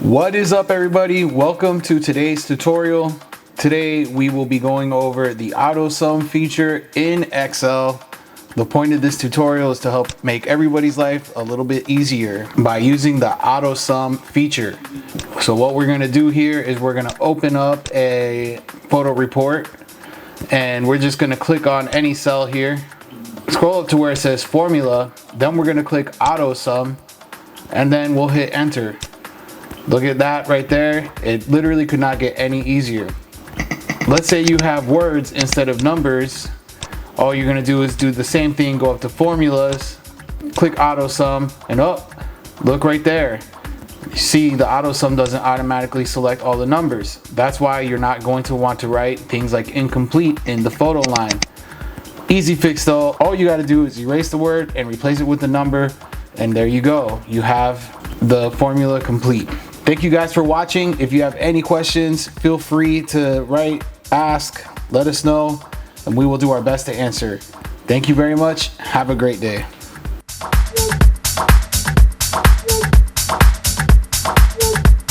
What is up, everybody? Welcome to today's tutorial. Today we will be going over the Autosum feature in Excel. The point of this tutorial is to help make everybody's life a little bit easier by using the Autosum feature. So what we're going to do here is we're going to open up a photo report and we're just going to click on any cell here. Scroll up to where it says formula, then we're going to click Autosum and then we'll hit enter. Look at that right there. It literally could not get any easier. Let's say you have words instead of numbers. All you're gonna do is do the same thing, go up to formulas, click Autosum, and look right there. You see the Autosum doesn't automatically select all the numbers. That's why you're not going to want to write things like incomplete in the photo line. Easy fix though. All you gotta do is erase the word and replace it with the number, and there you go. You have the formula complete. Thank you guys for watching. If you have any questions, feel free to write, ask, let us know, and we will do our best to answer. Thank you very much. Have a great day.